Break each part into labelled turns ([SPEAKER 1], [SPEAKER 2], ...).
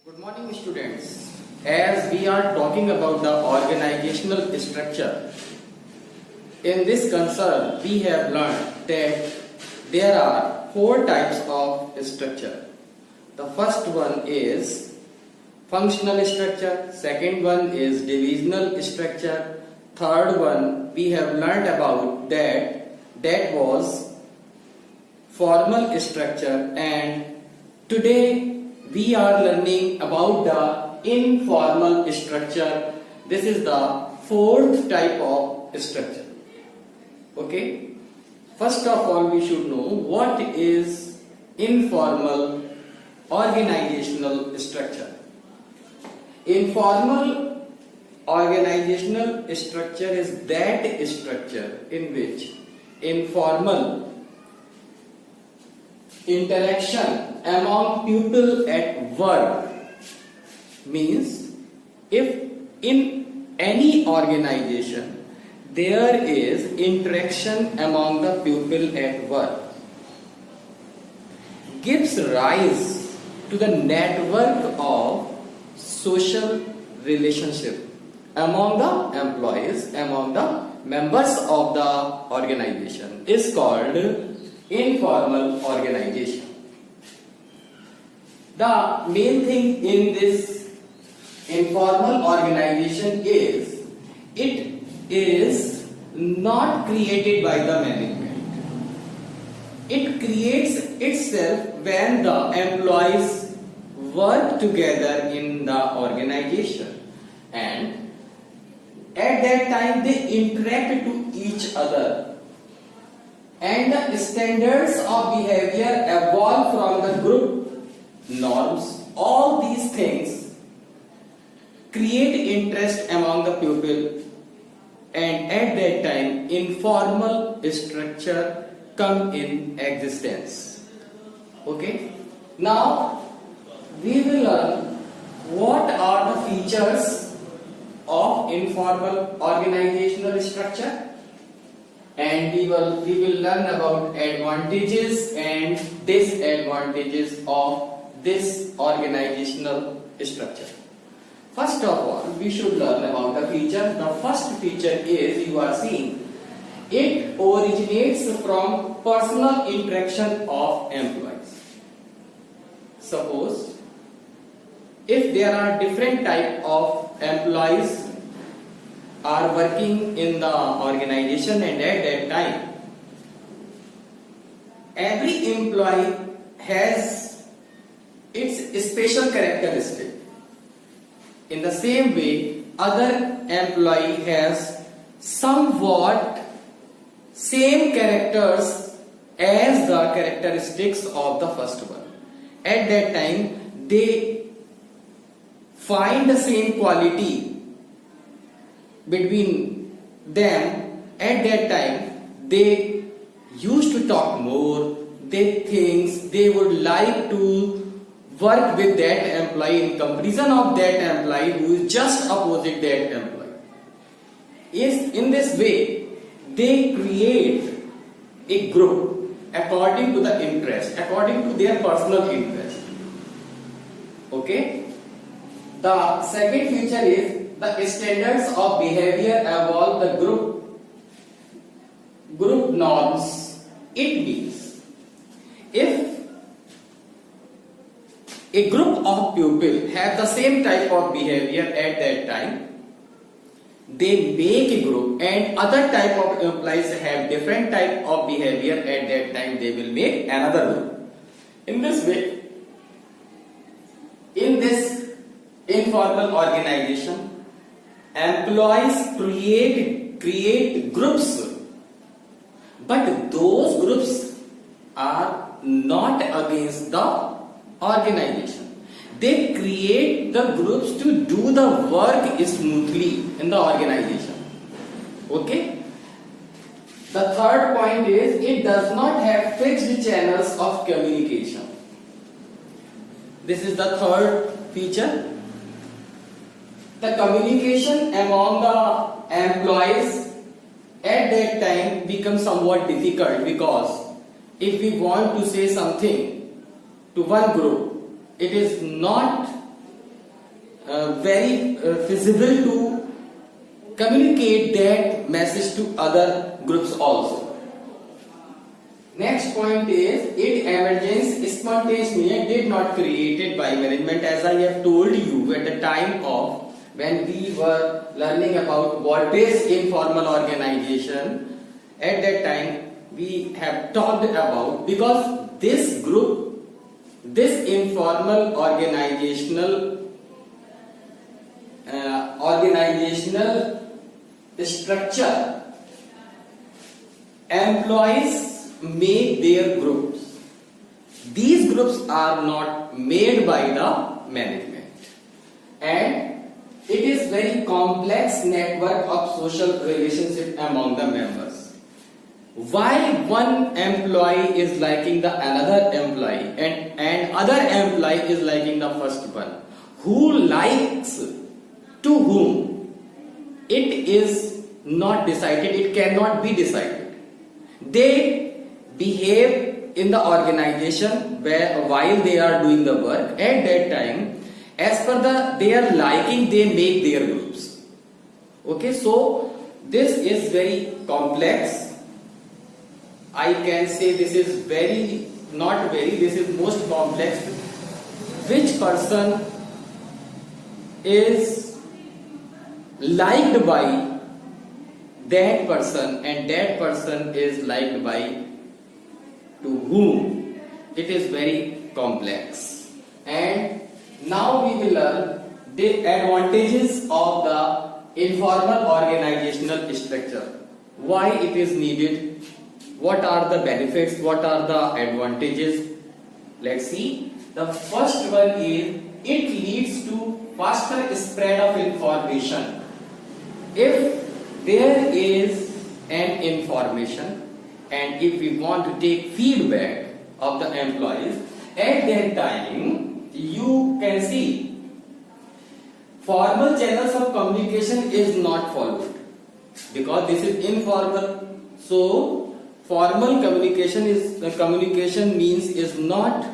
[SPEAKER 1] Good morning, students. As we are talking about the organizational structure, in this concern we have learned that there are four types of structure. The first one is functional structure, second one is divisional structure, third one we have learned about that was formal structure, and today we are learning about the informal structure. This is the fourth type of structure. Okay, first of all we should know what is informal organizational structure. Informal organizational structure is that structure in which informal interaction among people at work means if in any organization there is interaction among the people at work gives rise to the network of social relationship among the employees, among the members of the organization is called informal organization. The main thing in this informal organization is it is not created by the management. It creates itself when the employees work together in the organization, and at that time they interact to each other, and the standards of behavior evolve from the group norms. All these things create interest among the people, and at that time informal structure come in existence. Okay, now we will learn what are the features of informal organizational structure, and we will learn about advantages and disadvantages of this organizational structure. First of all, we should learn about the feature. The first feature is, you are seeing, it originates from personal interaction of employees. Suppose if there are different type of employees are working in the organization, and at that time every employee has its special characteristic. In the same way, other employee has somewhat same characters as the characteristics of the first one. At that time they find the same quality between them. At that time they used to talk more, they think they would like to work with that employee in comparison of that employee who is just opposite that employee. Is in this way they create a group according to the interest, according to their personal interest. Okay, the second feature is the standards of behavior evolve the group norms. It means if a group of people have the same type of behavior at that time, they make a group, and other type of employees have different type of behavior at that time, they will make another group. In this way, in this informal organization, employees create groups, but those groups are not against the organization. They create the groups to do the work smoothly in the organization. Okay, the third point is it does not have fixed channels of communication. This is the third feature. The communication among the employees at that time becomes somewhat difficult, because if we want to say something to one group, it is not very feasible to communicate that message to other groups also. Next point is it emergence spontaneously did not created by management, as I have told you at the time of when we were learning about what is informal organization. At that time we have talked about, because this group, this informal organizational structure, employees make their groups. These groups are not made by the management, and it is very complex network of social relationship among the members. Why one employee is liking the another employee and other employee is liking the first one? Who likes to whom? It is not decided, it cannot be decided. They behave in the organization while they are doing the work. At that time, as per their liking, they make their groups. Okay, so this is very complex. I can say this is this is most complex. Which person is liked by that person and that person is liked by to whom? It is very complex. And now we will learn the advantages of the informal organizational structure. Why it is needed? What are the benefits? What are the advantages? Let's see. The first one is it leads to faster spread of information. If there is an information and if we want to take feedback of the employees, at that time you can see formal channels of communication is not followed because this is informal. So formal communication means is not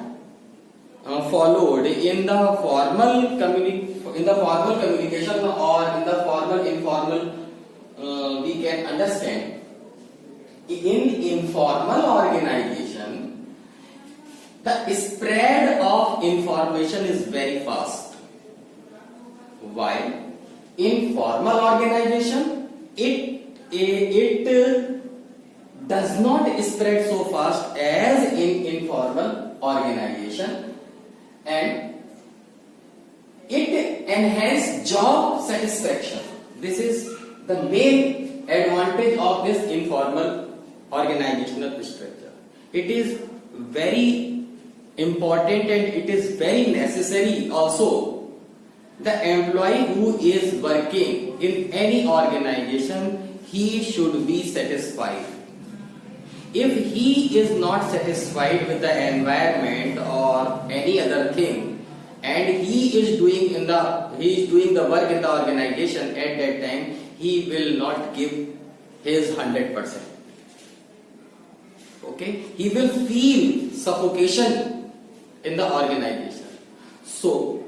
[SPEAKER 1] followed in the formal communication or in the formal informal. We can understand. In informal organization, the spread of information is very fast. While in formal organization, it does not spread so fast as in informal organization, and it enhances job satisfaction. This is the main advantage of this informal organizational structure. It is very important and it is very necessary also. The employee who is working in any organization, he should be satisfied. If he is not satisfied with the environment or any other thing, and he is doing the work in the organization, at that time he will not give his 100%. Okay, he will feel suffocation in the organization. So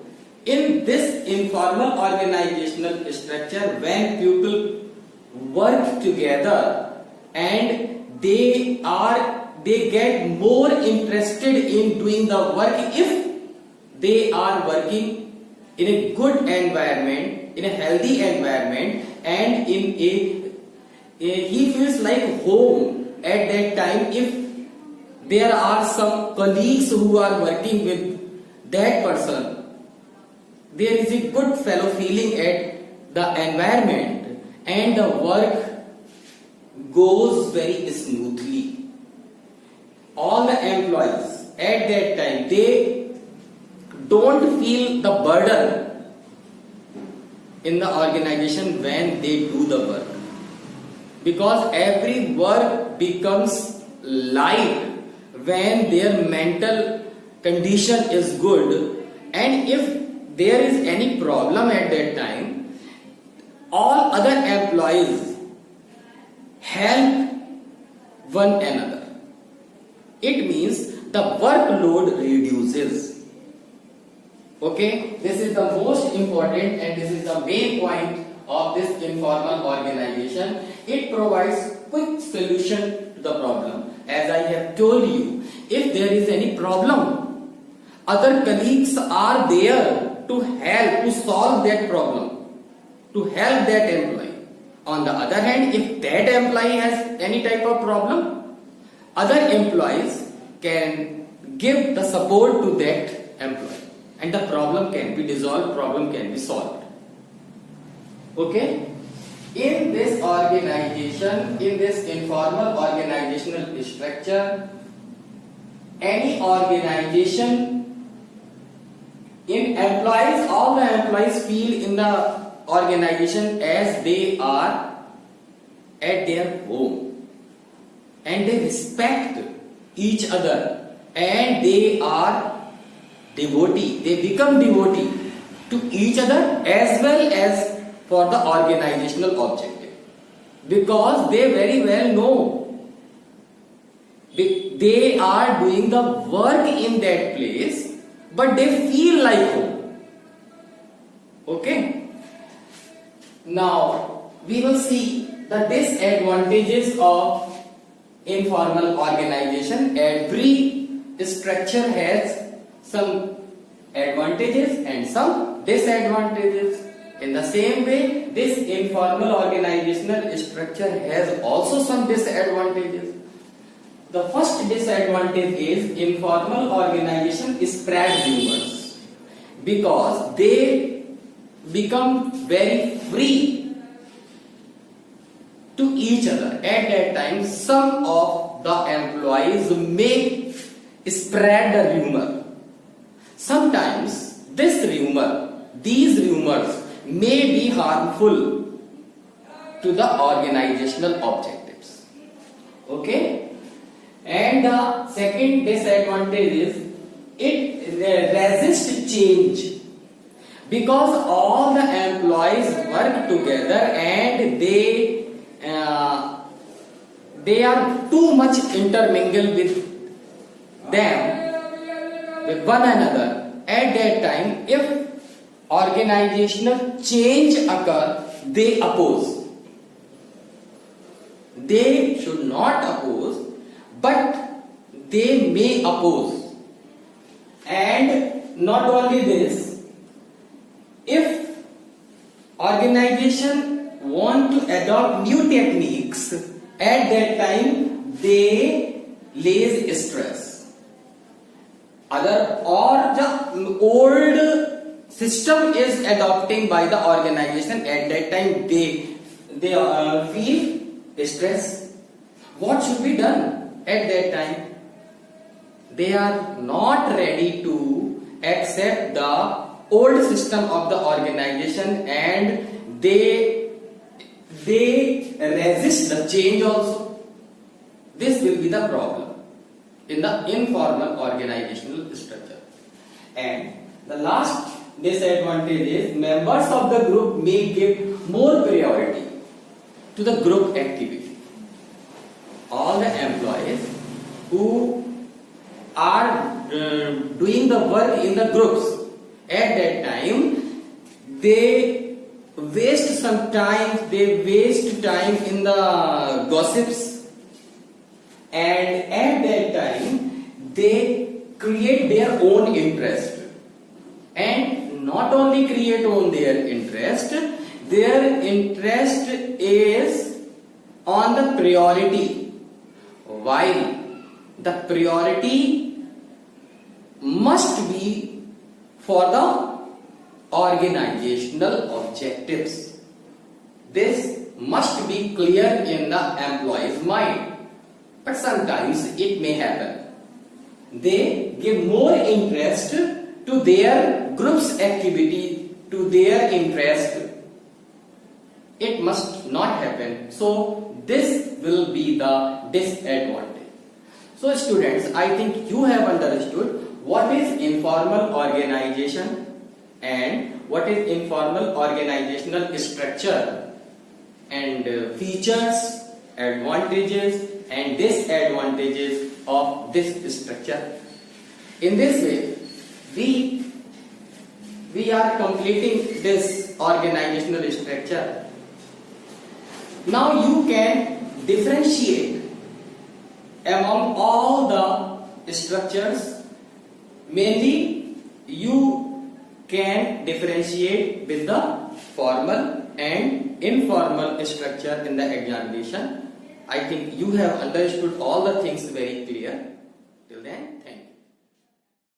[SPEAKER 1] in this informal organizational structure, when people work together and they get more interested in doing the work if they are working in a good environment, in a healthy environment, and he feels like home at that time. If there are some colleagues who are working with that person, there is a good fellow feeling at the environment and the work goes very smoothly. All the employees at that time, they don't feel the burden in the organization when they do the work, because every work becomes light when their mental condition is good. And if there is any problem at that time, all other employees help one another. It means the workload reduces. Okay, this is the most important and this is the main point of this informal organization. It provides quick solution to the problem. As I have told you, if there is any problem, other colleagues are there to help to solve that problem, to help that employee. On the other hand, if that employee has any type of problem, other employees can give the support to that employee and the problem can be dissolved, problem can be solved. Okay? In this organization, in this informal organizational structure, any organization, in employees, all the employees feel in the organization as they are at their home and they respect each other and they are devotee, they become devotee to each other as well as for the organizational objective, because they very well know they are doing the work in that place but they feel like home. Okay, now we will see the disadvantages of informal organization. Every structure has some advantages and some disadvantages. In the same way, this informal organizational structure has also some disadvantages. The first disadvantage is informal organization spread rumors because they become very free to each other. At that time, some of the employees may spread the rumor. Sometimes these rumors may be harmful to the organizational objectives. Okay? And the second disadvantage is it resists change because all the employees work together and they are too much intermingled with them, with one another. At that time, if organizational change occur, they oppose. They should not oppose, but they may oppose. And not only this, if organization want to adopt new techniques, at that time they lays stress. Other or the old system is adopting by the organization, at that time they feel stress. What should be done at that time? They are not ready to accept the old system of the organization and they resist the change also. This will be the problem in the informal organizational structure. And the last disadvantage is members of the group may give more priority to the group activity. All the employees who are doing the work in the groups, at that time they waste some time, they waste time in the gossips, and at that time they create their own interest, and not only create their interest is on the priority, while the priority must be for the organizational objectives. This must be clear in the employee's mind. But sometimes it may happen. They give more interest to their group's activity, to their interest. It must not happen. So this will be the disadvantage. So students, I think you have understood what is informal organization and what is informal organizational structure and features, advantages and disadvantages of this structure. In this way, we we are completing this organizational structure. Now you can differentiate among all the structures. Mainly you can differentiate with the formal and informal structure in the examination. I think you have understood all the things very clear. Till then, thank you.